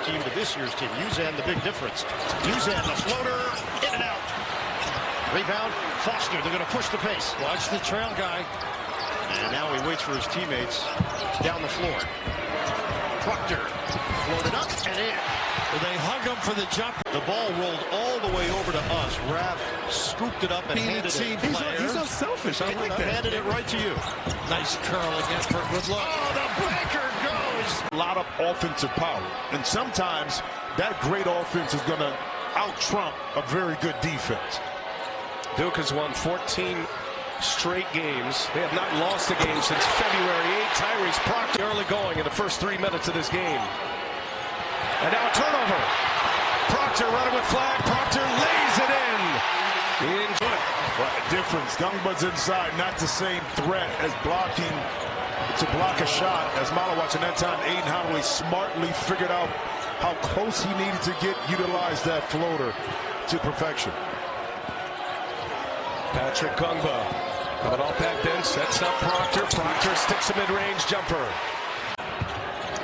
team to this year's team. Uzan, the big difference. Uzan, the floater, in and out. Rebound, Foster. They're going to push the pace. Watch the trail guy. And now he waits for his teammates down the floor. Proctor floated up and in. They hug him for the jump. The ball rolled all the way over to us. Rav scooped it up and handed it. He's unselfish. I like that. Handed it right to you. Nice curl again for a good look. Oh, the banker goes. A lot of offensive power. And sometimes that great offense is going to out-trump a very good defense. Duke has won 14 straight games. They have not lost a game since February 8. Tyrese Proctor early going in the first 3 minutes of this game. And now a turnover. Proctor running with flag. Proctor lays it in. What a difference. Gungba's inside, not the same threat as blocking to block a shot as Malawatch. And that time, Aiden Holloway smartly figured out how close he needed to utilize that floater to perfection. Patrick Gungba coming off that bench, sets up Proctor. Proctor sticks a mid-range jumper.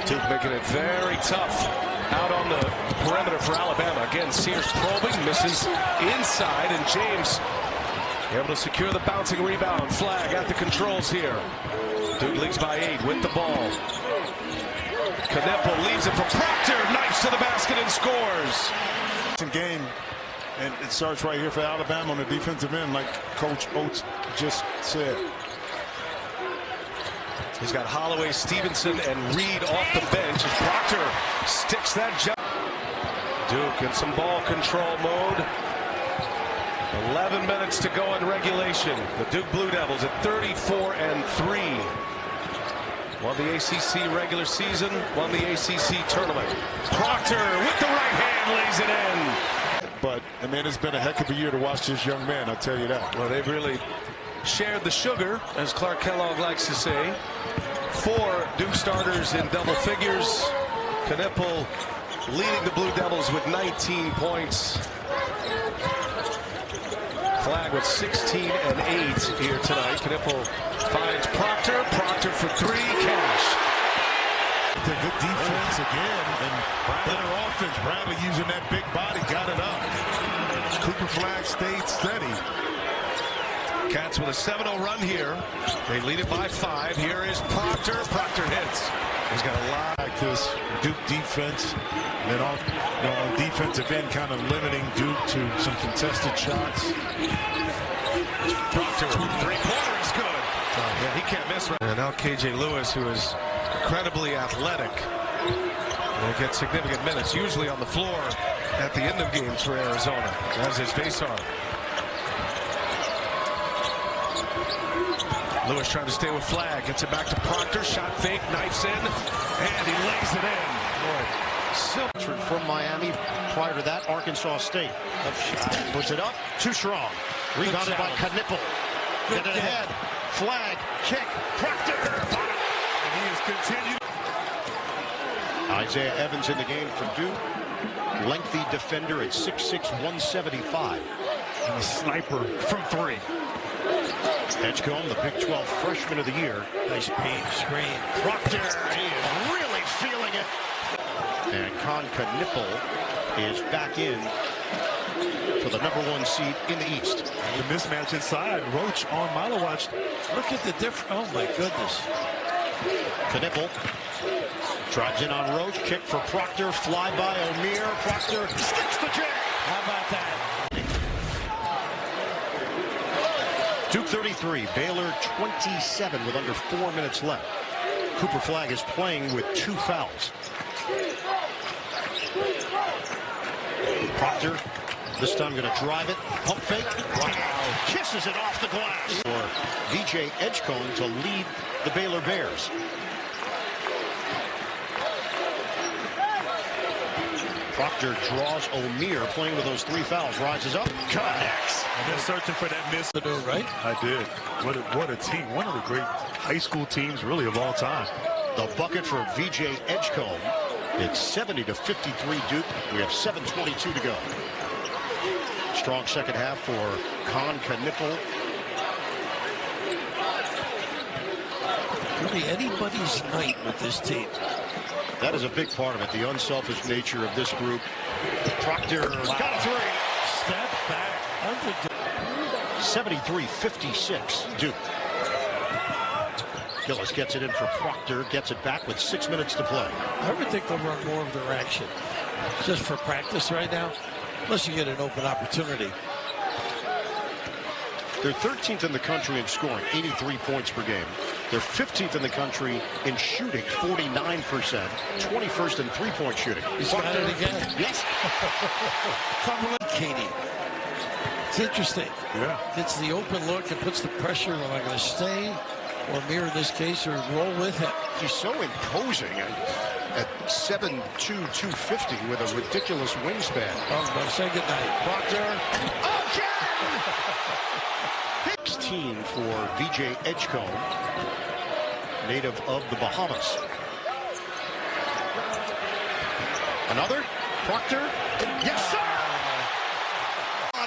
Duke making it very tough out on the perimeter for Alabama. Again, Sears probing, misses inside, and James able to secure the bouncing rebound. Flag at the controls here. Duke leads by 8 with the ball. Kneppel leaves it for Proctor. Knifes to the basket and scores. Game. And it starts right here for Alabama on the defensive end, like Coach Oates just said. He's got Holloway, Stevenson, and Reed off the bench as Proctor sticks that jump. Duke in some ball control mode. 11 minutes to go in regulation. The Duke Blue Devils at 34-3. Won the ACC regular season, won the ACC tournament. Proctor with the right hand lays it in. But, I mean, it's been a heck of a year to watch this young man, I'll tell you that. Well, they've really shared the sugar, as Clark Kellogg likes to say. 4 Duke starters in double figures. Kneppel leading the Blue Devils with 19 points. Flag with 16 and 8 here tonight. Kneppel finds Proctor. Proctor for 3. Cash. The good defense again, and better offense. Bradley using that big body, got it up. Cooper Flag stayed steady. Cats with a 7-0 run here. They lead it by 5. Here is Proctor. Proctor hits. He's got a lot like this Duke defense, and then on defensive end, kind of limiting Duke to some contested shots. Proctor, 3-pointer is good. Yeah, he can't miss. Right. And now KJ Lewis, who is incredibly athletic, will get significant minutes, usually on the floor at the end of games for Arizona, as his face-off. Lewis trying to stay with Flag, gets it back to Proctor, shot fake, knifes in, and he lays it in. Boy, from Miami, prior to that, Arkansas State. Puts it up, too strong. Rebounded by Kneppel. Get it ahead. Flag, kick, Proctor. And he has continued. Isaiah Evans in the game for Duke. Lengthy defender at 6'6", 175. And a sniper from 3. Edgecombe, the Big 12 freshman of the year. Nice paint screen. Proctor, he is really feeling it. And Kneppel is back in for the #1 seed in the East. The mismatch inside. Roach on Malawatch. Look at the difference. Oh, my goodness. Kneppel drives in on Roach. Kick for Proctor. Fly by O'Meara. Proctor sticks the jam. How about that? Duke 33, Baylor 27 with under 4 minutes left. Cooper Flag is playing with 2 fouls. Proctor, this time going to drive it. Pump fake. Wow. Kisses it off the glass. For VJ Edgecombe to lead the Baylor Bears. Proctor draws O'Meara, playing with those 3 fouls. Rises up, connects. I've been searching for that miss to do, right? I did. What a team. One of the great high school teams, really, of all time. The bucket for VJ Edgecombe. It's 70-53 Duke. We have 7:22 to go. Strong second half for Kneppel. Could be anybody's night with this team. That is a big part of it, the unselfish nature of this group. Proctor got a three. Step back. 73-56, Duke. Gillis gets it in for Proctor, gets it back with 6 minutes to play. I would think they'll run more of their action just for practice right now, unless you get an open opportunity. They're 13th in the country in scoring, 83 points per game. They're 15th in the country in shooting, 49%, 21st in three-point shooting. He's got it again. Yes. Katie. It's interesting. Yeah. It's the open look and puts the pressure. Am I going to stay or mirror in this case or roll with him? He's so imposing at 7'2", 250 with a ridiculous wingspan. Oh, say goodnight. Proctor. Again! 16 for VJ Edgecombe, native of the Bahamas. Another. Proctor. Yes, sir!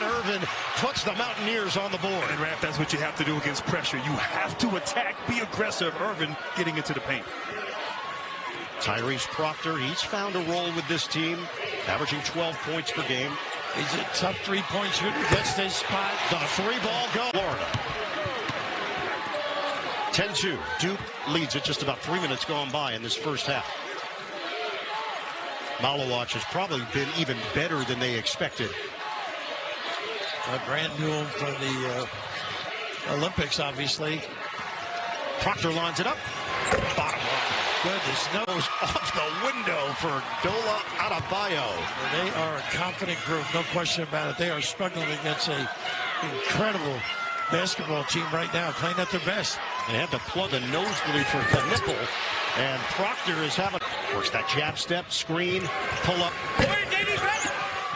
Irvin puts the Mountaineers on the board. And Raph, that's what you have to do against pressure. You have to attack, be aggressive. Irvin getting into the paint. Tyrese Proctor, he's found a role with this team, averaging 12 points per game. He's a tough three-point shooter. Gets his spot. The three-ball go. Florida. 10-2. Duke leads it, just about 3 minutes gone by in this first half. Malawach has probably been even better than they expected. Brand new him from the Olympics, obviously. Proctor lines it up. Bottom line. Goodness knows. Off the window for Dola Adebayo. They are a confident group, no question about it. They are struggling against an incredible basketball team right now, playing at their best. They had to plug a nosebleed for Knipple, and Proctor is having... Works that jab step, screen, pull up.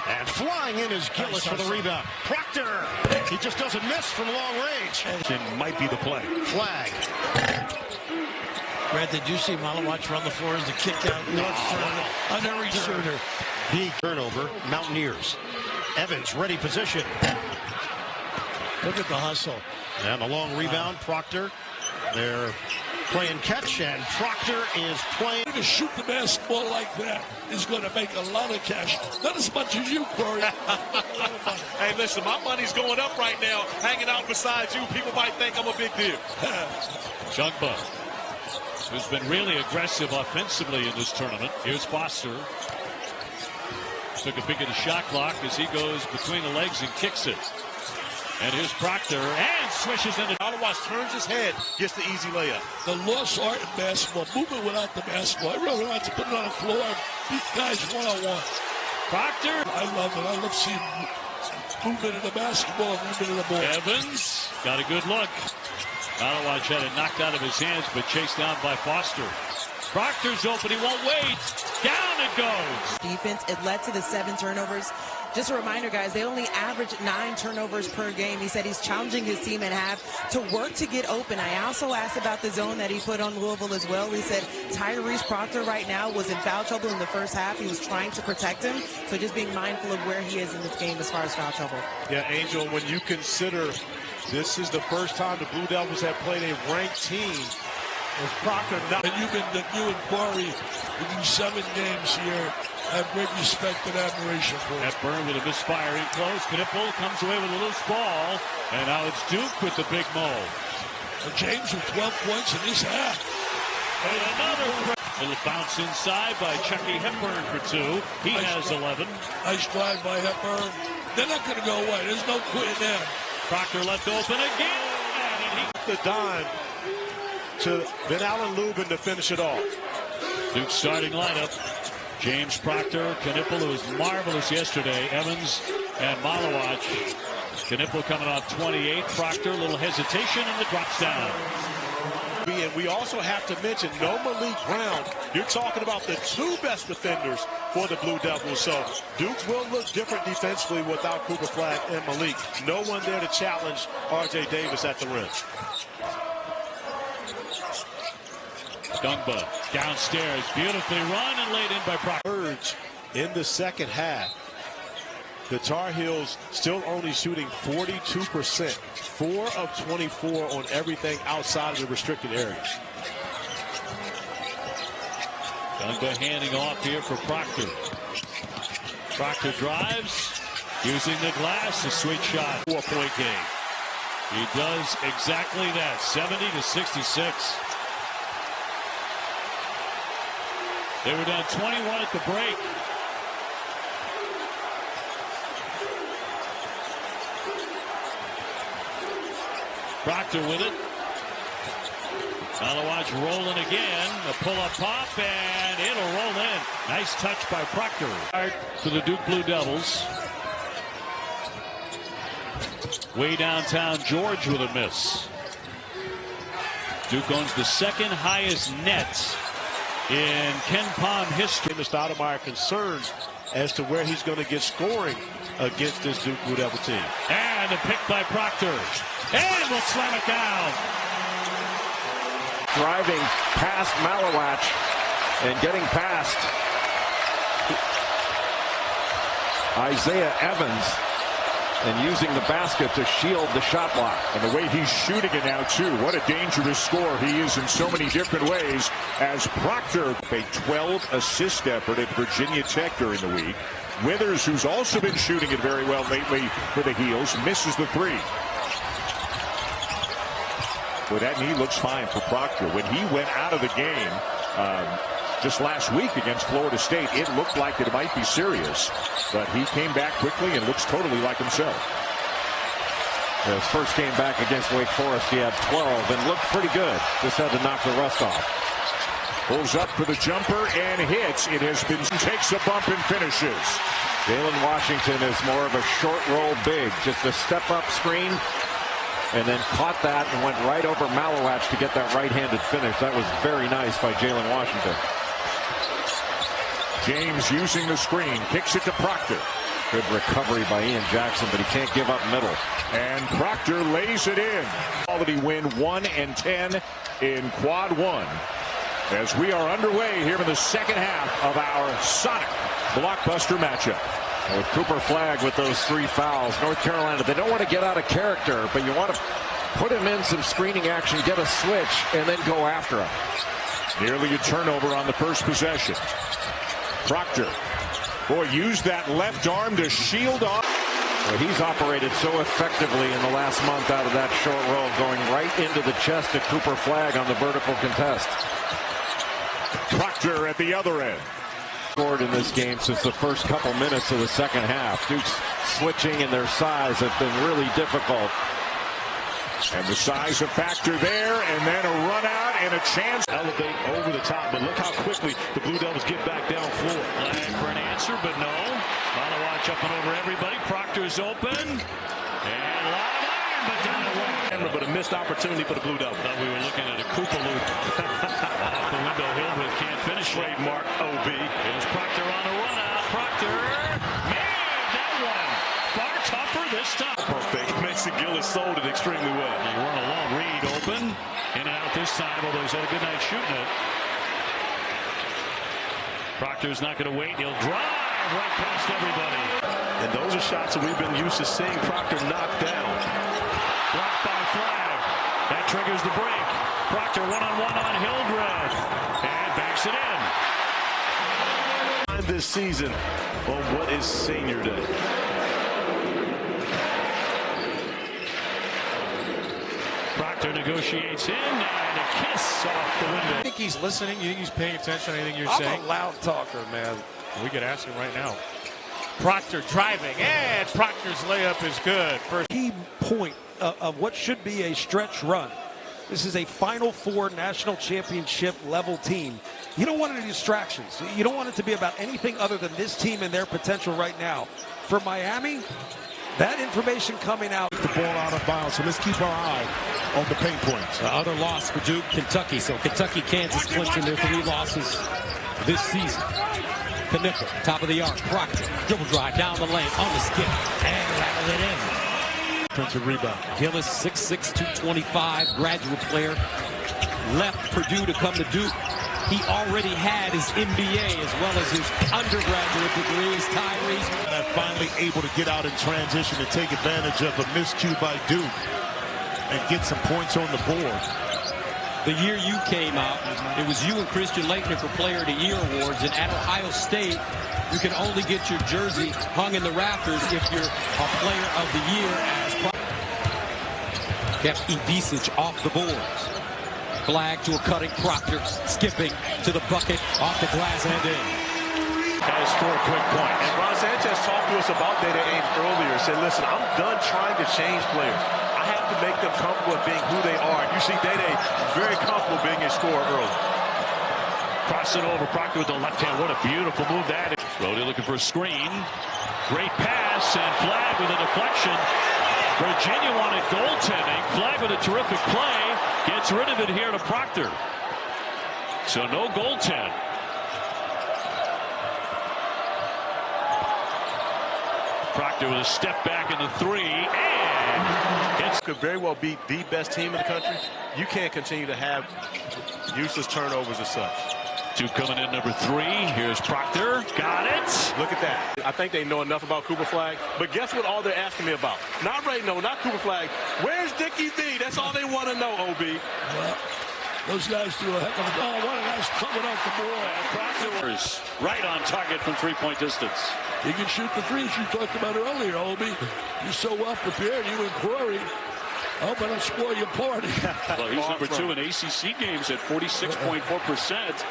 And flying in is Gillis for the rebound. Proctor, he just doesn't miss from long range. It might be the play. Flag. Brad, did you see Malawach run the floor as the kick out? On every shooter. The turnover, Mountaineers. Evans, ready position. Look at the hustle. And the long rebound, Proctor. They're playing catch, and Proctor is playing. To shoot the basketball like that is going to make a lot of cash. Not as much as you, Corey. Hey, listen, my money's going up right now. Hanging out beside you, people might think I'm a big deal. Jungba, who's been really aggressive offensively in this tournament. Here's Foster. Took a peek at the shot clock as he goes between the legs and kicks it. And here's Proctor, and swishes into. Malawach turns his head, gets the easy layup. The lost art in basketball, movement without the basketball. I really want to put it on the floor and beat guys one-on-one. Proctor. I love it. I love seeing movement in the basketball and movement in the ball. Evans got a good look. Malawach had it knocked out of his hands, but chased down by Foster. Proctor's open, he won't wait. Down it goes. Defense, it led to the 7 turnovers. Just a reminder, guys, they only average 9 turnovers per game. He said he's challenging his team in half to work to get open. I also asked about the zone that he put on Louisville as well. He said Tyrese Proctor right now was in foul trouble in the first half. He was trying to protect him. So just being mindful of where he is in this game as far as foul trouble. Yeah, Angel, when you consider this is the first time the Blue Devils have played a ranked team with Proctor not. And you and Corey, you do 7 games here. I have great respect and admiration for it. Hepburn with a misfire in close. Knipple comes away with a loose ball. And now it's Duke with the big mole. And James with 12 points in this half. And another little bounce inside by Chucky Hepburn for 2. He has 11. Nice drive by Hepburn. They're not going to go away. There's no quitting them. Proctor left open again. And he The dime to Ben Allen Lubin to finish it off. Duke's starting lineup. James Proctor, Knipple, who was marvelous yesterday, Evans, and Malawach. Knipple coming off 28. Proctor, a little hesitation, and it drops down. And we also have to mention no Malik Brown. You're talking about the 2 best defenders for the Blue Devils. So Duke will look different defensively without Cooper Flag and Malik. No one there to challenge R.J. Davis at the rim. Jungba downstairs, beautifully run and laid in by Proctor. In the second half, the Tar Heels still only shooting 42%, 4 of 24 on everything outside of the restricted areas. Youngba handing off here for Proctor. Proctor drives, using the glass, a sweet shot. 4-point game. He does exactly that, 70-66. They were down 21 at the break. Proctor with it. Malawatch rolling again. A pull-up pop, and it'll roll in. Nice touch by Proctor. To the Duke Blue Devils. Way downtown, George with a miss. Duke owns the second highest net in Ken Pom history. Mr. Stoudemire concerned as to where he's going to get scoring against this Duke Blue Devil team. And a pick by Proctor. And we'll slam it down. Driving past Malawatch and getting past Isaiah Evans and using the basket to shield the shot block. And the way he's shooting it now, too. What a dangerous scorer he is in so many different ways. As Proctor, a 12 assist effort at Virginia Tech during the week. Withers, who's also been shooting it very well lately for the Heels, misses the three. Well, that knee looks fine for Proctor. When he went out of the game just last week against Florida State, it looked like it might be serious. But he came back quickly and looks totally like himself. His first game back against Wake Forest, he had 12 and looked pretty good. Just had to knock the rust off. Pulls up for the jumper and hits. It has been takes a bump and finishes. Jalen Washington is more of a short roll big. Just a step-up screen. And then caught that and went right over Malawatch to get that right-handed finish. That was very nice by Jalen Washington. James using the screen, kicks it to Proctor. Good recovery by Ian Jackson, but he can't give up middle. And Proctor lays it in. Quality win 1-10 in quad one. As we are underway here in the second half of our Sonic blockbuster matchup. With Cooper Flagg with those 3 fouls. North Carolina, they don't want to get out of character, but you want to put him in some screening action, get a switch, and then go after him. Nearly a turnover on the first possession. Proctor, boy, used that left arm to shield off. Well, he's operated so effectively in the last month out of that short roll, going right into the chest of Cooper Flagg on the vertical contest. Proctor at the other end. Scored in this game since the first couple minutes of the second half. Duke's switching and their size have been really difficult. And the size a factor there, and then a run out and a chance. Elevate over the top, but look how quickly the Blue Devils get back down floor. Flag for an answer, but no. Malawatch up and over everybody. Proctor's open. And a lot of iron, but down the way. But a missed opportunity for the Blue Devils. Thought we were looking at a Koopa loop. Off the window, Hillwood can't finish. Trademark OB. Here's Proctor on a run out. Proctor made that one. Far tougher this time. Perfect. Mason Gillis sold it extremely well. He weren't alone. Reed open. In and out this time, although he's had a good night shooting it. Proctor's not going to wait. He'll drive right past everybody. And those are shots that we've been used to seeing Proctor knock down. Blocked by Flagg. That triggers the break. Proctor one-on-one on Hildreth. And banks it in. This season on what is Senior Day. Proctor negotiates in and a kiss off the window. You think he's listening? You think he's paying attention to anything you're saying? I'm a loud talker, man. We could ask him right now. Proctor driving, and Proctor's layup is good. First Key point of what should be a stretch run. This is a Final Four national championship level team. You don't want any distractions. You don't want it to be about anything other than this team and their potential right now. For Miami, that information coming out. The ball out of bounds, so let's keep our eye on the paint points. The other loss for Duke, Kentucky. So Kentucky, Kansas clinching their 3 losses this season. Knipper, top of the arc. Proctor, dribble drive down the lane on the skip and rattled it in. Defensive rebound. Gillis, 6'6", 225, graduate player. Left Purdue to come to Duke. He already had his MBA as well as his undergraduate degrees. Tyrese. And finally able to get out in transition to take advantage of a miscue by Duke and get some points on the board. The year you came out, it was you and Christian Laettner for Player of the Year awards. And at Ohio State, you can only get your jersey hung in the rafters if you're a Player of the Year. Kept Ivisic off the boards. Flag to a cutting Proctor, skipping to the bucket, off the glass and in. That is 4 quick points. And Ron Sanchez talked to us about Data Ainge earlier. Said, listen, I'm done trying to change players. I have to make them comfortable with being who they are. You see Data very comfortable being a scorer early. Cross it over. Proctor with the left hand. What a beautiful move that is. Brody looking for a screen. Great pass and flag with a deflection. Virginia wanted goaltending. Flag with a terrific play. Gets rid of it here to Proctor. So no goaltend. Proctor with a step back in the 3, and it could very well be the best team in the country. You can't continue to have useless turnovers as such. 2 coming in, number 3. Here's Proctor. Got it. Look at that. I think they know enough about Cooper Flag. But guess what all they're asking me about? Not Rayno, not Cooper Flag. Where's Dickie V? That's all they want to know, OB. Well, those guys do a heck of a job. What a nice coming off the board. Proctor is right on target from 3-point distance. He can shoot the threes you talked about earlier, Obi. You're so well prepared. You and Corey. I hope I don't spoil your party. Well, he's number 2 in ACC games at 46.4%.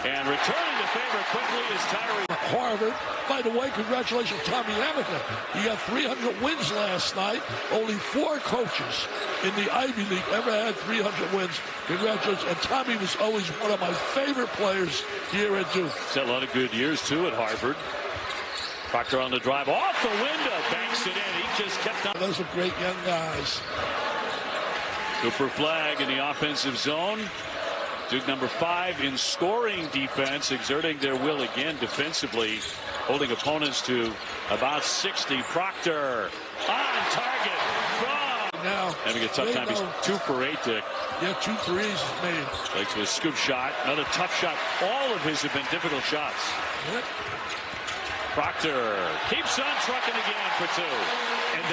And returning the favor quickly is Tyrese. Harvard. By the way, congratulations, Tommy Amica. He got 300 wins last night. Only 4 coaches in the Ivy League ever had 300 wins. Congratulations. And Tommy was always one of my favorite players here at Duke. He's had a lot of good years, too, at Harvard. Proctor on the drive. Off the window. Banks it in. He just kept on. Those are great young guys. Cooper Flag in the offensive zone. Duke number 5 in scoring defense, exerting their will again defensively, holding opponents to about 60. Proctor on target from now. Having a tough time. He's 2 for 8, Dick. Yeah, 2 threes made. Lakes with a scoop shot. Another tough shot. All of his have been difficult shots. Yep. Proctor keeps on trucking again for 2. And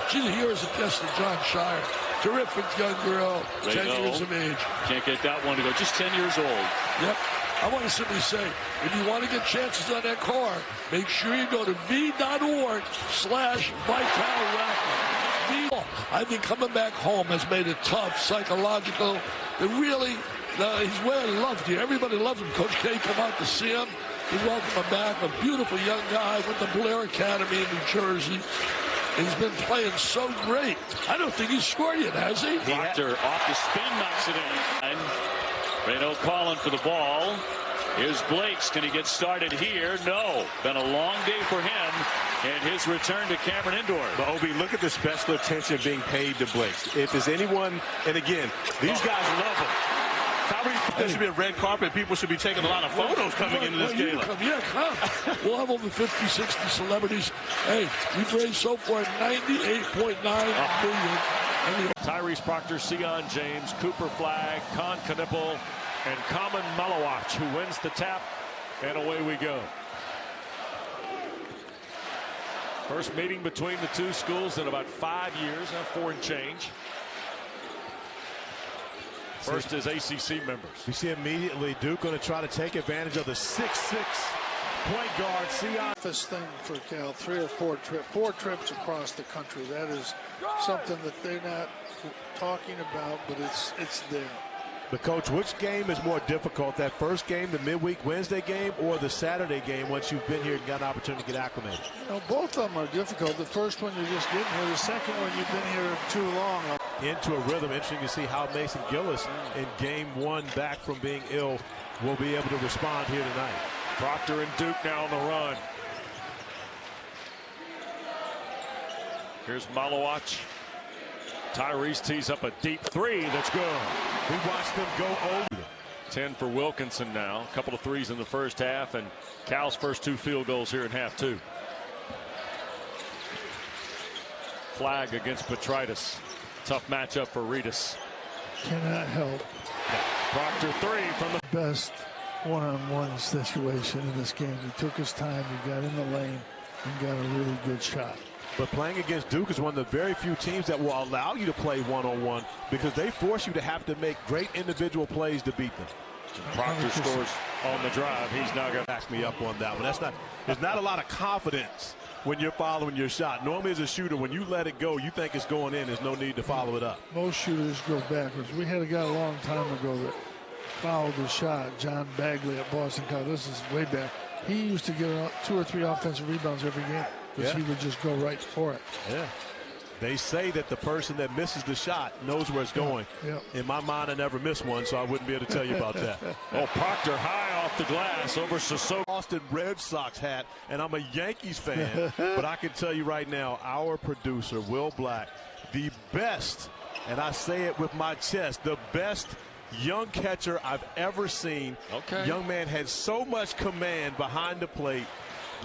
she's here as a guest of John Shire. Terrific young girl, 10 years of age. Can't get that one to go. Just 10 years old. Yep. I want to simply say, if you want to get chances on that car, make sure you go to v.org/VitalRaffle. I think coming back home has made it tough, psychological. But really, he's well loved here. Everybody loves him. Coach K come out to see him. He welcomed him back. A beautiful young guy with the Blair Academy in New Jersey. He's been playing so great. I don't think he's scored yet, has he? Proctor off the spin, knocks it in. Rayno calling for the ball. Here's Blakes. Can he get started here? No. Been a long day for him. And his return to Cameron Indoor. But, Obi, look at the special attention being paid to Blakes. If there's anyone, and again, these guys love him. There should be a red carpet. People should be taking a lot of photos coming into this game. Come. We'll have over 50, 60 celebrities. Hey, we've raised so far $98.9 million. Tyrese, Proctor, Sion James, Cooper Flag, Con Knipple, and Common Malawach, who wins the tap, and away we go. First meeting between the 2 schools in about 5 years, 4 and change. First is ACC members. You see immediately Duke going to try to take advantage of the 6'6" point guard. Sion. This thing for Cal, 3 or 4 trips across the country. That is something that they're not talking about, but it's there. But, Coach, which game is more difficult, that first game, the midweek Wednesday game, or the Saturday game once you've been here and got an opportunity to get acclimated? You know, both of them are difficult. The first one you're just getting here. The second one you've been here too long. Into a rhythm. Interesting to see how Mason Gillis in game 1 back from being ill will be able to respond here tonight. Proctor and Duke now on the run. Here's Malawach. Tyrese tees up a deep 3 that's good. We watched them go over. 10 for Wilkinson now. A couple of threes in the first half, and Cal's first 2 field goals here in half 2. Flag against Petritis. Tough matchup for Reedus. Cannot help. Proctor 3 from the best one-on-one situation in this game. He took his time. He got in the lane and got a really good shot. But playing against Duke is one of the very few teams that will allow you to play one-on-one because they force you to have to make great individual plays to beat them. Proctor scores on the drive. He's now going to back me up on that one. There's not a lot of confidence when you're following your shot. Normally as a shooter, when you let it go, you think it's going in. There's no need to follow it up. Most shooters go backwards. We had a guy a long time ago that fouled the shot, John Bagley at Boston College. This is way back. He used to get 2 or 3 offensive rebounds every game because he would just go right for it. Yeah. They say that the person that misses the shot knows where it's going. Yeah. In my mind, I never missed one, so I wouldn't be able to tell you about that. Oh, Proctor high off the glass over Sissoko. Boston Red Sox hat, and I'm a Yankees fan, but I can tell you right now, our producer, Will Black, the best, and I say it with my chest, the best young catcher I've ever seen. Okay. Young man had so much command behind the plate.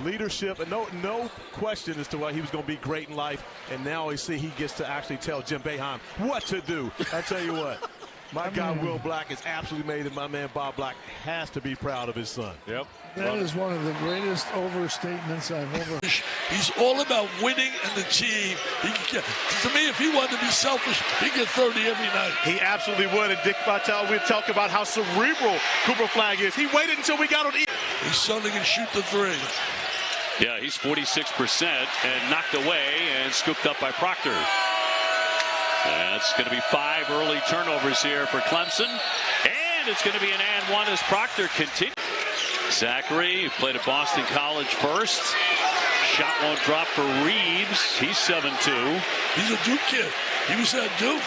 Leadership, and no question as to why he was going to be great in life. And now we see he gets to actually tell Jim Boeheim what to do. I tell you what, my guy Will Black is absolutely made it. My man Bob Black has to be proud of his son. Yep. That is one of the greatest overstatements I've ever. He's all about winning and the team. To me, if he wanted to be selfish, he'd get 30 every night. He absolutely would. And Dick Vitale, we'd talk about how cerebral Cooper Flag is. He waited until we got on. His son can shoot the 3. Yeah, he's 46% and knocked away and scooped up by Proctor. That's going to be 5 early turnovers here for Clemson. And it's going to be an and 1 as Proctor continues. Zachary, who played at Boston College first. Shot won't drop for Reeves. He's 7-2. He's a Duke kid. He was at Duke.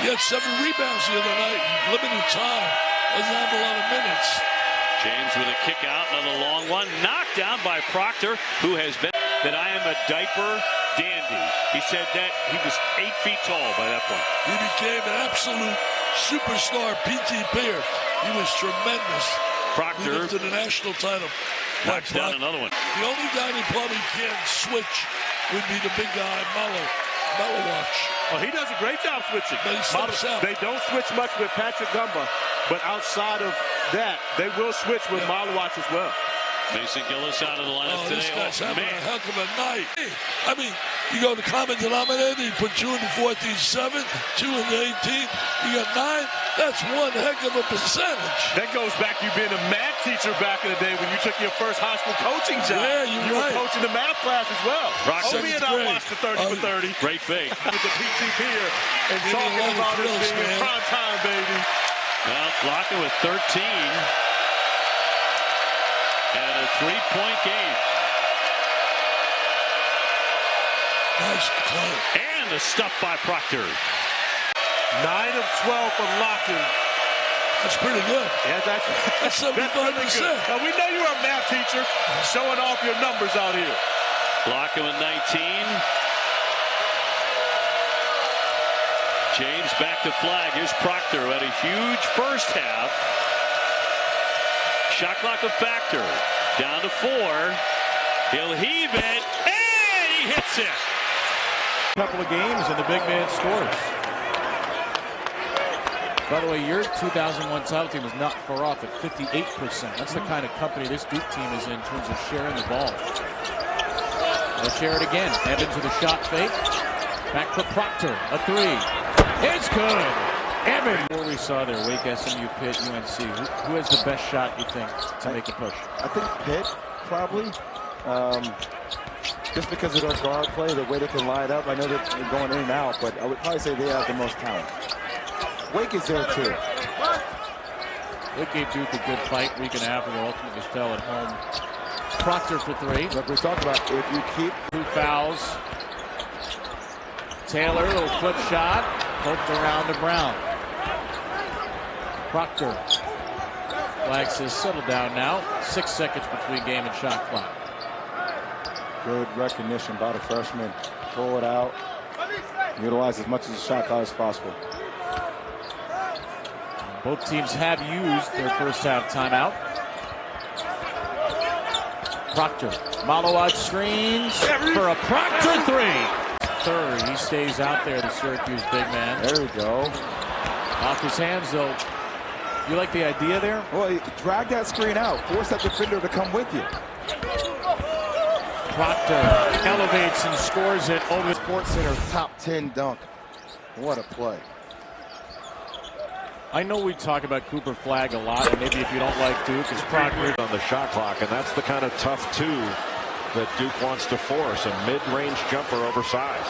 He had 7 rebounds the other night. Limited time. Doesn't have a lot of minutes. James with a kick out, another long one. Knocked down by Proctor, who has been that I am a diaper dandy. He said that he was 8 feet tall by that point. He became an absolute superstar PTPer. He was tremendous. Proctor to the national title. knocks down another one. The only guy he probably can't switch would be the big guy, Malowatch. Well, he does a great job switching. But he steps out. They don't switch much with Patrick Gumba, but outside of that, they will switch with Malowatch as well. Mason Gillis out of the lineup today. This guy's having a heck of a night. I mean, you go to common denominator, you put 2 in the 14, 7, 2 in the 18, you got 9. That's one heck of a percentage. That goes back to you being a math teacher back in the day when you took your first high school coaching job. Yeah, you were coaching the math class as well. Proctor. Obi and I watched the 30 for 30. Great fake. With the PTP here and talking about it being in prime time, baby. Well, Locker with 13. And a 3-point game. Nice play. And a stuff by Proctor. 9 of 12 for Locker. That's pretty good. Yeah, that's 75%. Really good. Now, we know you're a math teacher showing off your numbers out here. Locker with 19. James back to Flag. Here's Proctor who had a huge first half. Shot clock a factor. Down to 4. He'll heave it, and he hits it. Couple of games, and the big man scores. By the way, your 2001 title team is not far off at 58%. That's the kind of company this Duke team is in terms of sharing the ball. They'll share it again. Evans with a shot fake. Back for Proctor. A 3. It's good. Evans. Before we saw there, Wake, SMU, Pitt, UNC. Who has the best shot, you think, to make a push? I think Pitt, probably. Just because of their guard play, the way they can line up. I know that they're going in and out, but I would probably say they have the most talent. Wake is there, too. Wake gave Duke a good fight week and a half, and they ultimately fell at home. Proctor for 3. Like we talked about, if you keep 2 fouls. Taylor, little flip shot. Poked around to Brown. Proctor. Flag says settle down now. 6 seconds between game and shot clock. Good recognition by the freshman. Pull it out. Utilize as much of the shot clock as possible. Both teams have used their first half timeout. Proctor. Malowatch screens for a Proctor 3. Third, he stays out there, the Syracuse big man. There we go. Off his hands, though. You like the idea there? Well, drag that screen out. Force that defender to come with you. Proctor elevates and scores it over the Sports Center top 10 dunk. What a play. I know we talk about Cooper Flagg a lot, and maybe if you don't like Duke, it's Proctor on the shot clock, and that's the kind of tough two that Duke wants to force. A mid-range jumper oversized.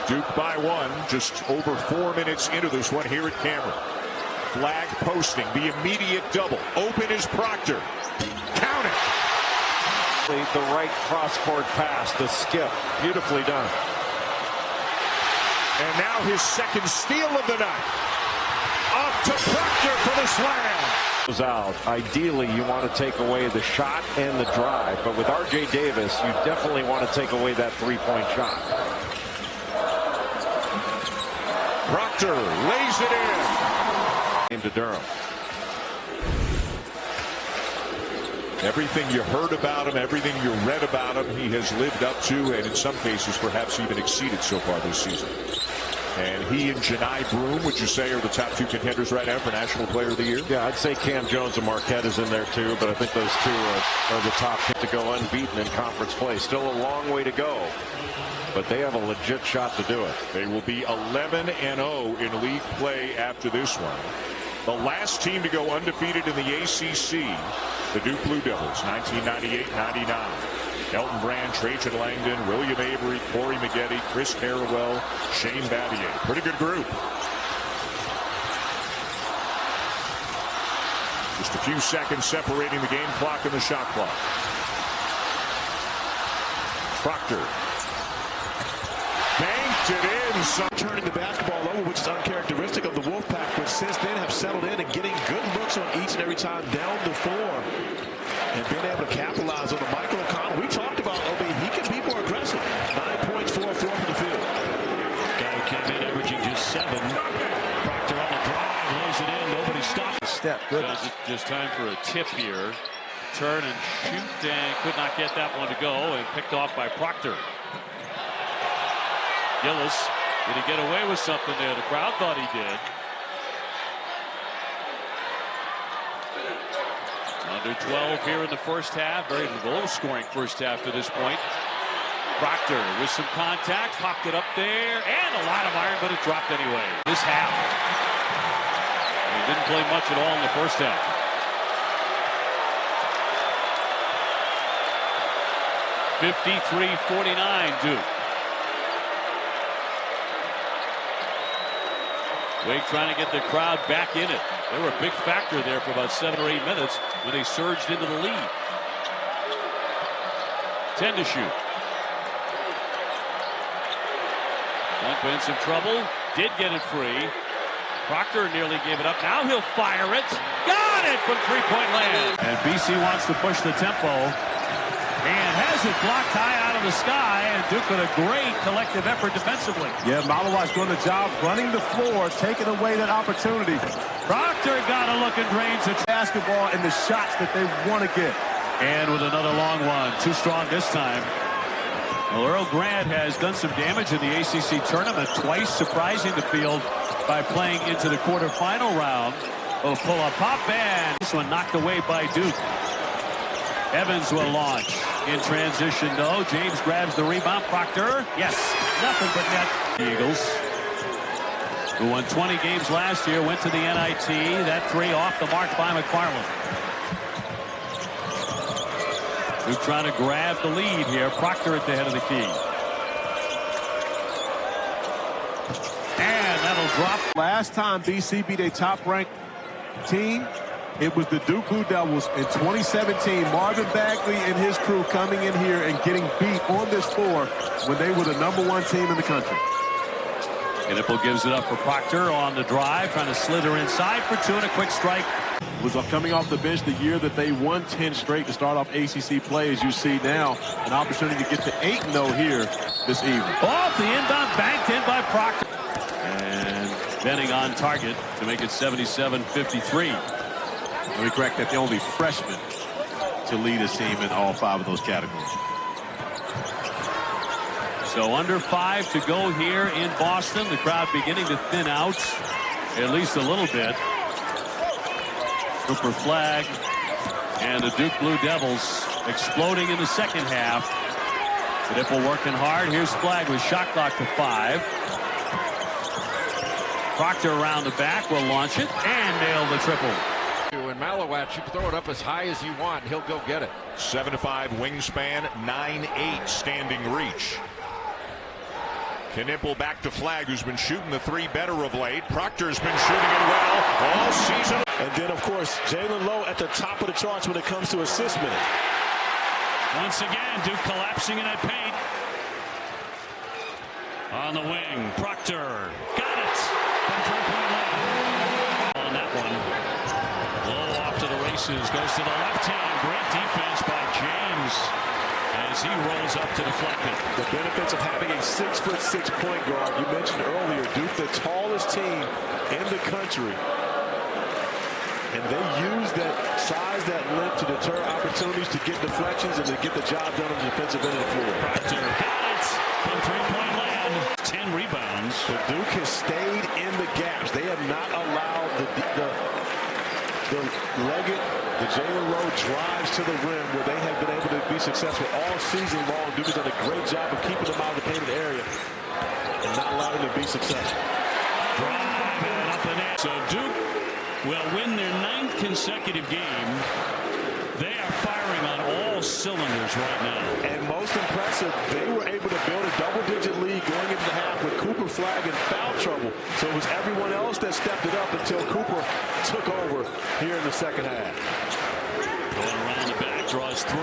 Duke by one, just over 4 minutes into this one here at Cameron. Flagg posting the immediate double. Open is Proctor. Count it. The right cross-court pass, the skip, beautifully done. And now his second steal of the night. Off to Proctor for the slam. Out. Ideally, you want to take away the shot and the drive, but with R.J. Davis, you definitely want to take away that three-point shot. Proctor lays it in. Came to Durham. Everything you heard about him, everything you read about him, he has lived up to, and in some cases, perhaps even exceeded so far this season. And he and Janai Broome, would you say, are the top two contenders right now for National Player of the Year? Yeah, I'd say Cam Jones and Marquette is in there too, but I think those two are the top to go unbeaten in conference play. Still a long way to go, but they have a legit shot to do it. They will be 11-0 in league play after this one. The last team to go undefeated in the ACC, the Duke Blue Devils, 1998-99. Elton Brand, Trajan Langdon, William Avery, Corey Maggette, Chris Harrowell, Shane Battier. Pretty good group. Just a few seconds separating the game clock and the shot clock. Proctor. Banked it in. Turning the basketball over, which is uncharacteristic of the Wolfpack, but since then have settled in and getting good looks on each and every time down the floor. And being able to capitalize on the Michael O'Connell. We talked about OB. He can be more aggressive. 9 points, 4 from the field. Guy who came in averaging just 7. Proctor on the drive, lays it in. Nobody stops. Step, good. Just time for a tip here. Turn and shoot, and could not get that one to go, and picked off by Proctor. Gillis, did he get away with something there? The crowd thought he did. Under 12 here in the first half. Very low-scoring first half to this point. Proctor with some contact, popped it up there, and a lot of iron, but it dropped anyway. This half. He didn't play much at all in the first half. (53-49) Duke. Wake trying to get the crowd back in it. They were a big factor there for about 7 or 8 minutes when they surged into the lead. 10 to shoot. Dunk in some trouble. Did get it free. Proctor nearly gave it up. Now he'll fire it. Got it from three-point land. And BC wants to push the tempo. And has it blocked high out of the sky, and Duke with a great collective effort defensively. Yeah, Malawat's doing the job running the floor, taking away that opportunity. Proctor got a look and drains it. Basketball and the shots that they want to get. And with another long one, too strong this time. Well, Earl Grant has done some damage in the ACC tournament, twice surprising the field by playing into the quarterfinal round. Will pull a pop, and this one knocked away by Duke. Evans will launch in transition, though. James grabs the rebound. Proctor, yes, nothing but net. The Eagles, who won 20 games last year, went to the NIT. That three off the mark by McFarland. Duke trying to grab the lead here. Proctor at the head of the key. And that'll drop. Last time BC beat a top-ranked team, it was the Duke Blue Devils in 2017. Marvin Bagley and his crew coming in here and getting beat on this floor when they were the #1 team in the country. Knipple gives it up for Proctor on the drive, trying to slither inside for two and a quick strike. Was coming off the bench the year that they won 10 straight to start off ACC play. As you see now, an opportunity to get to 8-0 here this evening. Off the inbound, banked in by Proctor. And Benning on target to make it 77-53. Let me correct that, the only freshman to lead his team in all 5 of those categories. So under 5 to go here in Boston. The crowd beginning to thin out at least a little bit. Cooper Flagg and the Duke Blue Devils exploding in the second half. Knipple working hard. Here's Flagg with shot clock to 5. Proctor around the back will launch it and nail the triple. And Malowacz, you can throw it up as high as you want. He'll go get it. 7'5" wingspan, 9'8" standing reach. Knipple back to Flagg, who's been shooting the three better of late. Proctor's been shooting it well all season. And then, of course, Jalen Lowe at the top of the charts when it comes to assist minutes. Once again, Duke collapsing in that paint. On the wing, Proctor got it. On that one. Lowe off to the races, goes to the left hand. Great defense by James as he rolls up to deflect it. The benefits of having a 6'6" point guard. You mentioned earlier, Duke, the tallest team in the country. And they use that size, that length to deter opportunities to get deflections and to get the job done on the defensive end of the floor. Proctor got it from three-point land. 10 rebounds. But Duke has stayed in the gaps. They have not allowed the legged, the Jalen Lowe drives to the rim where they have been able to be successful all season long. Duke has done a great job of keeping them out of the painted area and not allowing them to be successful. Drive and up and in. So Duke will win their 9th consecutive game. They are firing on all cylinders right now. And most impressive, they were able to build a double-digit lead going into the half with Cooper, Flagg, and foul trouble. So it was everyone else that stepped it up until Cooper took over here in the second half. Going around the back, draws 3.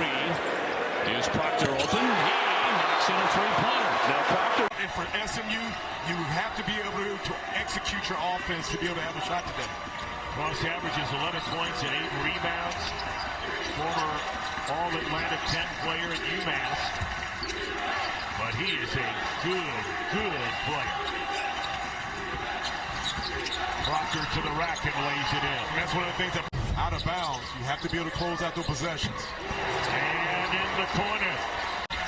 Here's Proctor open. He knocks in a three-pointer. Now Proctor. And for SMU, you have to be able to execute your offense to be able to have a shot today. Cross averages 11 points and 8 rebounds. Former All-Atlantic 10 player at UMass. But he is a good player. Proctor to the rack and lays it in. And that's one of the things that out of bounds. You have to be able to close out the possessions. And in the corner.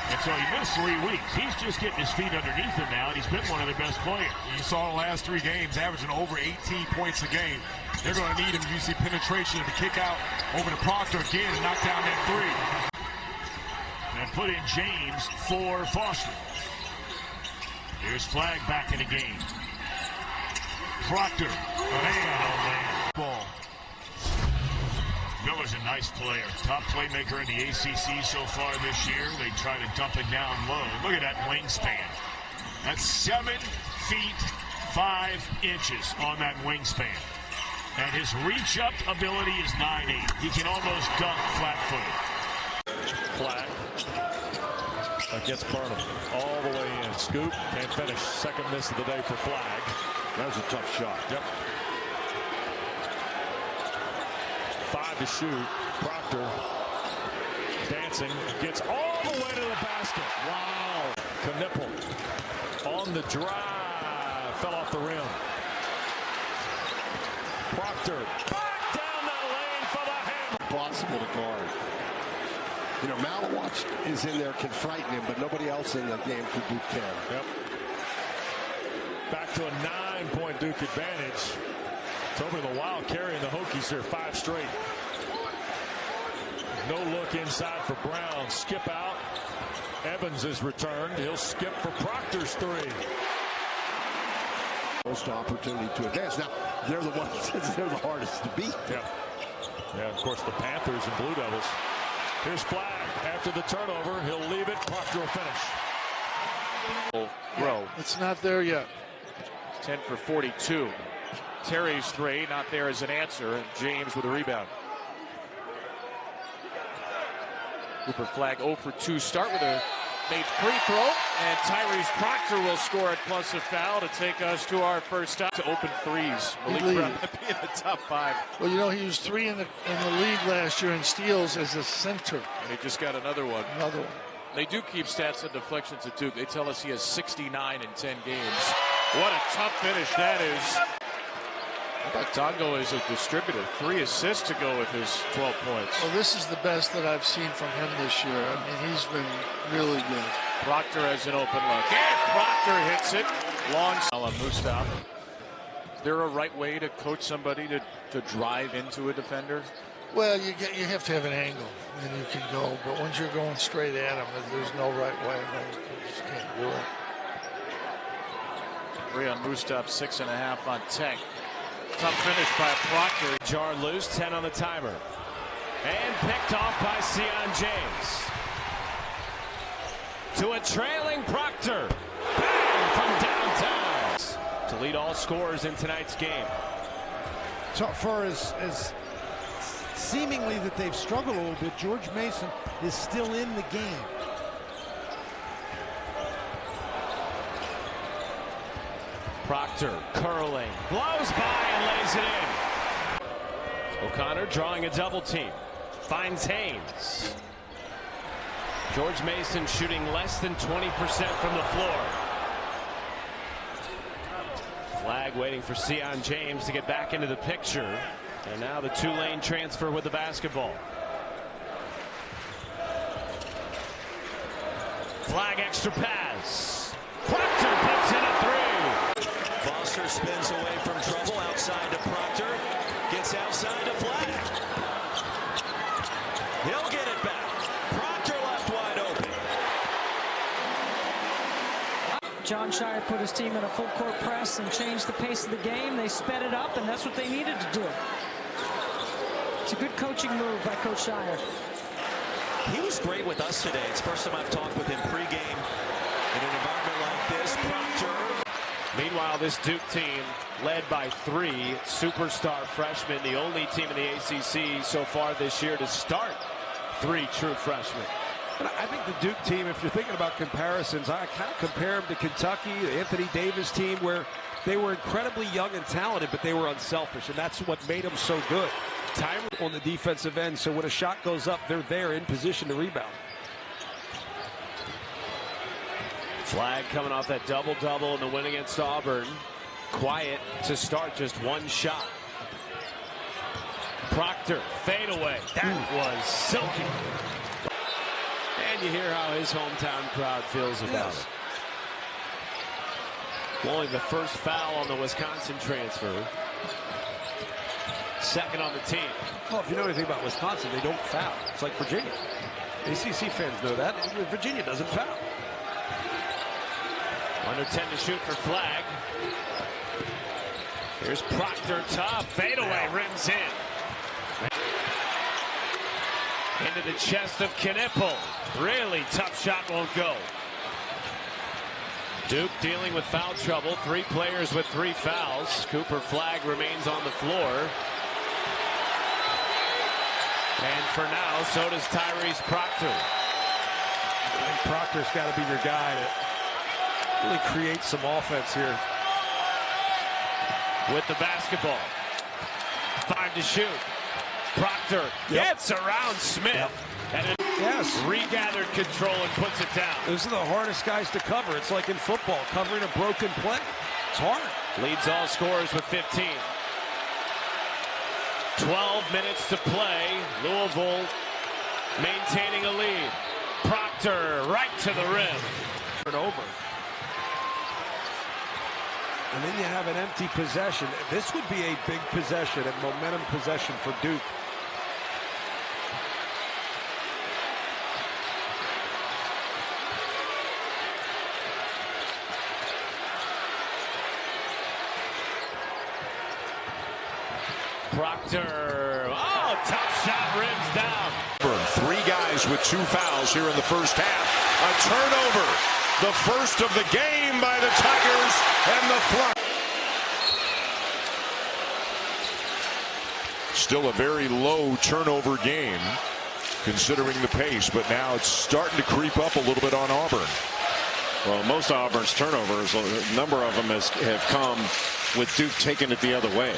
And so he missed 3 weeks. He's just getting his feet underneath him now, and he's been one of the best players. You saw the last 3 games averaging over 18 points a game. They're going to need him to use the penetration to kick out over to Proctor again and knock down that 3. And put in James for Foster. Here's Flagg back in the game. Proctor. Man. Ball. Miller's a nice player. Top playmaker in the ACC so far this year. They try to dump it down low. Look at that wingspan. That's 7 feet 5 inches on that wingspan. And his reach-up ability is 9'8". He can almost dunk flat-footed. Flagg against Burnham. All the way in. Scoop. Can't finish. Second miss of the day for Flagg. That was a tough shot. Yep. 5 to shoot. Proctor dancing. Gets all the way to the basket. Wow. Knipple on the drive. Fell off the rim. Proctor back down the lane for the hammer. Possible to guard. You know, Malowacz is in there, can frighten him, but nobody else in the game for Duke can. Yep. Back to a 9-point Duke advantage. It's over to the Wild carrying the Hokies here 5 straight. No look inside for Brown. Skip out. Evans is returned. He'll skip for Proctor's 3. Most opportunity to advance. Now, they're the ones, they're the hardest to beat. Yeah. Yeah, of course, the Panthers and Blue Devils. Here's Flagg. After the turnover, he'll leave it. Proctor will finish. Row. It's not there yet. 10 for 42. Terry's 3, not there as an answer, and James with a rebound. Cooper Flagg 0 for 2 start with a made free throw, and Tyrese Proctor will score it plus a foul to take us to our first stop to open threes. Malik Brown to be in the top 5. Well, you know, he was 3 in the league last year in steals as a center. And he just got another one. Another one. They do keep stats and deflections at Duke. They tell us he has 69 in 10 games. What a tough finish that is. How about Dongo as a distributor? 3 assists to go with his 12 points. Well, this is the best that I've seen from him this year. I mean, he's been really good. Proctor has an open look. And Proctor hits it. Long Mustaf. Is there a right way to coach somebody to drive into a defender? Well, you have to have an angle, and you can go. But once you're going straight at him, there's no right way. You just can't do it. 3 on Moostop, 6.5 on Tank. Tough finish by Proctor. Jar loose, 10 on the timer. And picked off by Sion James. To a trailing Proctor. Bang from downtown. To lead all scorers in tonight's game. So far as seemingly that they've struggled a little bit, George Mason is still in the game. Proctor curling, blows by and lays it in. O'Connor drawing a double team. Finds Haynes. George Mason shooting less than 20% from the floor. Flag waiting for Sion James to get back into the picture. And now the two-lane transfer with the basketball. Flag extra pass. Proctor puts in a three. Foster spins away from trouble outside to Proctor. Gets outside to Flag. He'll get it back. Proctor left wide open. John Shire put his team in a full court press and changed the pace of the game. They sped it up, and that's what they needed to do. It's a good coaching move by Coach Shire. He was great with us today. It's the first time I've talked with him pregame in an environment like this. Proctor. Meanwhile, this Duke team led by 3 superstar freshmen, the only team in the ACC so far this year to start 3 true freshmen. And I think the Duke team, if you're thinking about comparisons, I kind of compare them to Kentucky, the Anthony Davis team, where they were incredibly young and talented, but they were unselfish, and that's what made them so good. Time on the defensive end, so when a shot goes up, they're there in position to rebound. Flag coming off that double-double in the win against Auburn. Quiet to start, just 1 shot. Proctor, fade away. That was silky. And you hear how his hometown crowd feels about it. Blowing the first foul on the Wisconsin transfer. Second on the team. Well, if you know anything about Wisconsin, they don't foul. It's like Virginia. ACC fans know that. Virginia doesn't foul. Under 10 to shoot for Flag. Here's Proctor, tough fadeaway, rims in. Into the chest of Knipple. Really tough shot, won't go. Duke dealing with foul trouble. 3 players with 3 fouls. Cooper Flag remains on the floor. And for now, so does Tyrese Proctor. I think Proctor's got to be your guy to really create some offense here. With the basketball. 5 to shoot. Proctor gets around Smith. And it regathered control and puts it down. Those are the hardest guys to cover. It's like in football, covering a broken play. It's hard. Leads all scorers with 15. 12 minutes to play. Louisville maintaining a lead. Proctor right to the rim. Over. And then you have an empty possession. This would be a big possession, a momentum possession for Duke. Proctor, tough shot, rims down. 3 guys with 2 fouls here in the first half. A turnover, the first of the game by the Tigers, and the Flyers. Still a very low turnover game, considering the pace, but now it's starting to creep up a little bit on Auburn. Well, most of Auburn's turnovers, a number of them have come with Duke taking it the other way.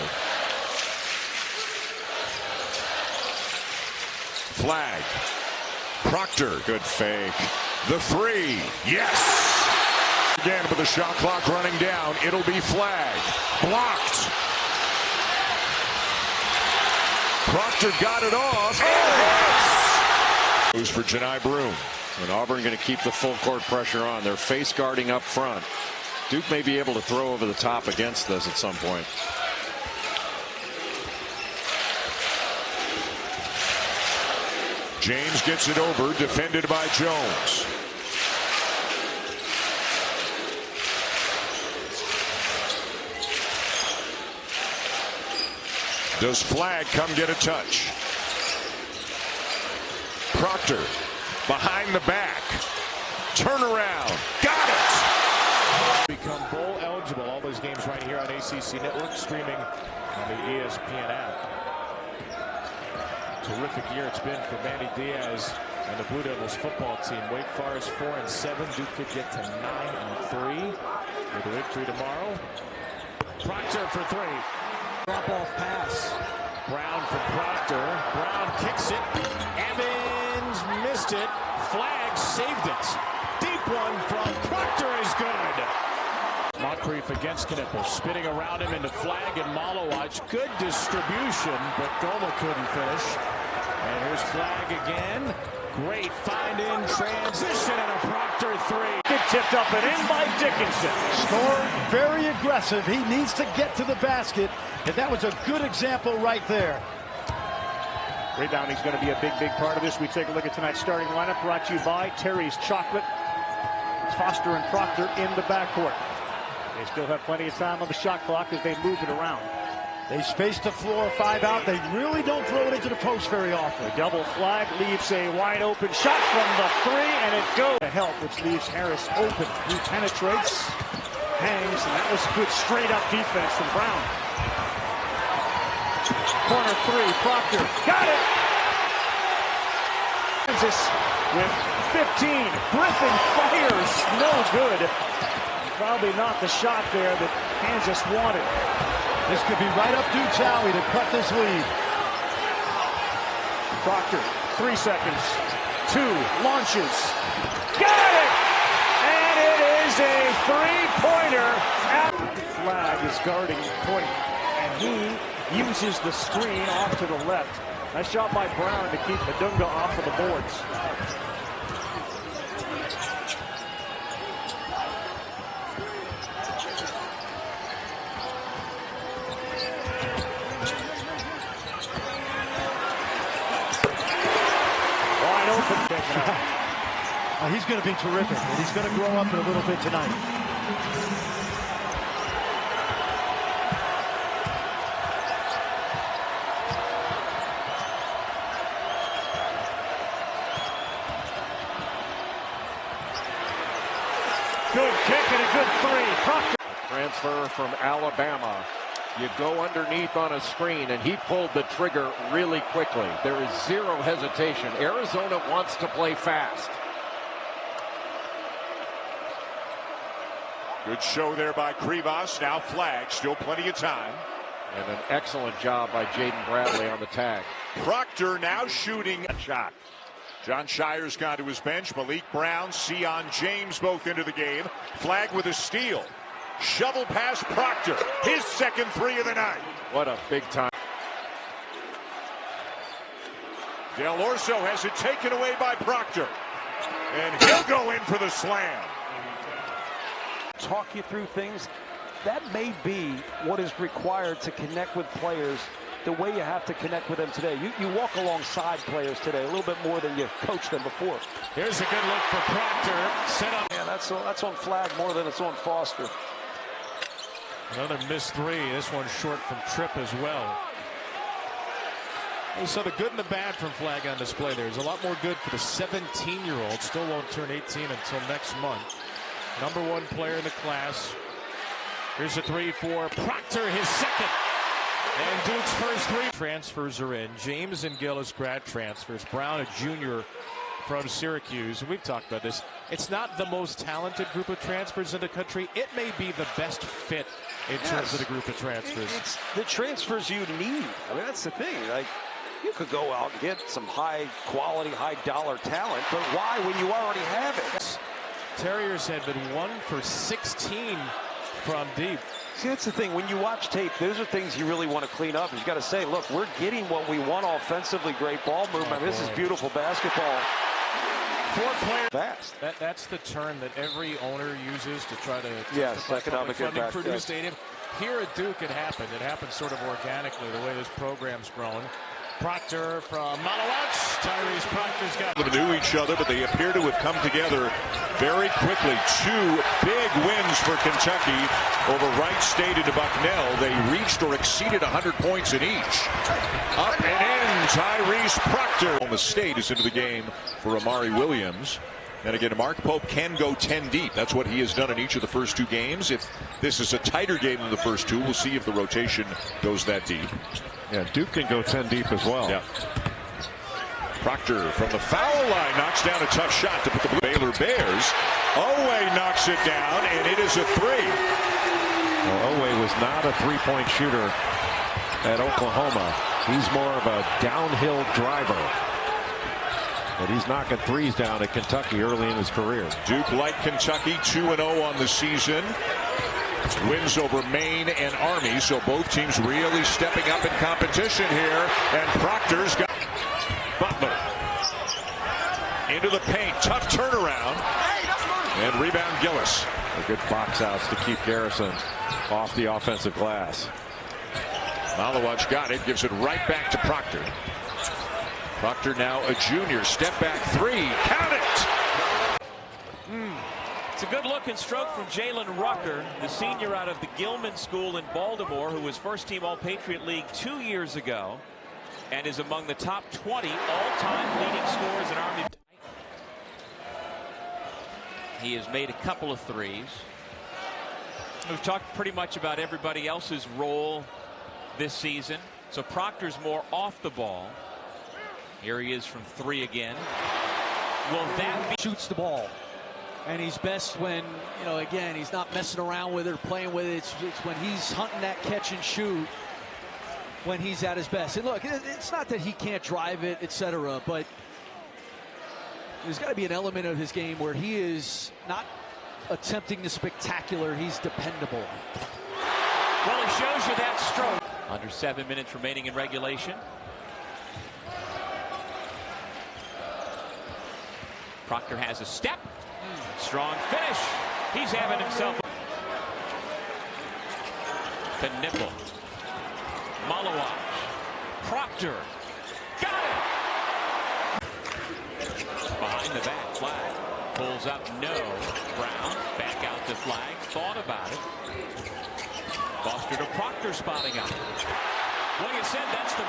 Flag. Proctor. Good fake. The 3. Yes. Again with the shot clock running down. It'll be Flag. Blocked. Proctor got it off. Goes for Janai Broom. And Auburn going to keep the full court pressure on. They're face guarding up front. Duke may be able to throw over the top against this at some point. James gets it over, defended by Jones. Does Flagg come get a touch? Proctor behind the back. Turnaround. Got it! Become bowl eligible. All those games right here on ACC Network, streaming on the ESPN app. Terrific year it's been for Manny Diaz and the Blue Devils football team. Wake Forest 4-7. Duke could get to 9-3 with a victory tomorrow. Proctor for 3. Drop-off pass. Brown for Proctor. Brown kicks it. Evans missed it. Flagg saved it. Deep one from Proctor is good. Moncrief against Knipple. Spinning around him into Flagg and Malowacz. Good distribution, but Goma couldn't finish. And here's Flagg again. Great find in transition and a Proctor 3. Get tipped up and in by Dickinson. Score very aggressive. He needs to get to the basket. And that was a good example right there. Rebounding's going to be a big part of this. We take a look at tonight's starting lineup brought to you by Terry's Chocolate. It's Foster and Proctor in the backcourt. They still have plenty of time on the shot clock as they move it around. They space the floor, 5 out. They really don't throw it into the post very often. The double Flagg leaves a wide open shot from the 3, and it goes to help, which leaves Harris open. He penetrates, hangs, and that was good straight up defense from Brown. Corner 3, Proctor got it. Kansas with 15. Griffin fires, no good. Probably not the shot there that Kansas wanted. This could be right up Duke's alley to cut this lead. Proctor, 3 seconds. 2 launches. Got it! And it is a 3-pointer. Flagg is guarding point, and he uses the screen off to the left. Nice job by Brown to keep Madunga off of the boards. He's going to be terrific, and he's going to grow up in a little bit tonight. Good kick and a good 3. Proctor. Transfer from Alabama. You go underneath on a screen, and he pulled the trigger really quickly. There is zero hesitation. Arizona wants to play fast. Good show there by Krivas. Now Flagg, still plenty of time. And an excellent job by Jaden Bradley on the tag. Proctor now shooting a shot. John Shire's gone to his bench. Malik Brown, Sion James both into the game. Flagg with a steal. Shovel past Proctor. His second 3 of the night. What a big time. Del Orso has it taken away by Proctor. And he'll go in for the slam. Talk you through things. That may be what is required to connect with players the way you have to connect with them today. You walk alongside players today a little bit more than you coached them before. Here's a good look for Proctor. Set up. Yeah, that's on Flagg more than it's on Foster. Another missed 3. This one short from Tripp as well. So the good and the bad from Flagg on display there. There's a lot more good for the 17-year-old. Still won't turn 18 until next month. Number 1 player in the class. Here's a 3 for Proctor, his second. And Duke's first 3. Transfers are in. James and Gillis grad transfers. Brown, a junior from Syracuse. And we've talked about this. It's not the most talented group of transfers in the country. It may be the best fit in terms of the group of transfers. It's the transfers you need. I mean, that's the thing. Like, you could go out and get some high-quality, high-dollar talent, but why when you already have it? Terriers had been 1 for 16 from deep. See, that's the thing. When you watch tape, those are things you really want to clean up. You've got to say, look, we're getting what we want offensively. Great ball movement. This is beautiful basketball. 4 players. Fast. That's the term that every owner uses to try to economic impact for new stadium. Here at Duke, it happened. It happened sort of organically the way this program's grown. Proctor from Malawatch. Tyrese Proctor's got. They knew each other, but they appear to have come together very quickly. 2 big wins for Kentucky over Wright State and Bucknell. They reached or exceeded 100 points in each. Up and in, Tyrese Proctor. The State is into the game for Amari Williams. And again, Mark Pope can go 10 deep. That's what he has done in each of the first 2 games. If this is a tighter game than the first 2, we'll see if the rotation goes that deep. Yeah, Duke can go 10 deep as well. Yeah. Proctor from the foul line knocks down a tough shot to put the Baylor Bears. Owe knocks it down, and it is a 3. Well, Owe was not a three-point shooter at Oklahoma. He's more of a downhill driver. But he's knocking threes down at Kentucky early in his career. Duke, like Kentucky, 2-0 on the season. Wins over Maine and Army, so both teams really stepping up in competition here. And Proctor's got Butler into the paint. Tough turnaround. And rebound Gillis. Good box outs to keep Garrison off the offensive glass. Malawatch got it, gives it right back to Proctor. Proctor now a junior. Step back 3. Count it! It's a good looking stroke from Jalen Rucker, the senior out of the Gilman School in Baltimore, who was first team All-Patriot League 2 years ago and is among the top 20 all-time leading scorers in Army. He has made a couple of threes. We've talked pretty much about everybody else's role this season. So Proctor's more off the ball. Here he is from 3 again. Will that be? Shoots the ball. And he's best when, again, he's not messing around with it or playing with it. It's when he's hunting that catch and shoot when he's at his best. And look, it's not that he can't drive it, etc., but there's got to be an element of his game where he is not attempting the spectacular. He's dependable. Well, he shows you that stroke. Under 7 minutes remaining in regulation. Proctor has a step. Strong finish. He's having himself the nipple. Malawatch. Proctor. Got it! Behind the back, Flag. Pulls up, no. Brown, back out to Flag. Thought about it. Foster to Proctor spotting up. Well, you said that's the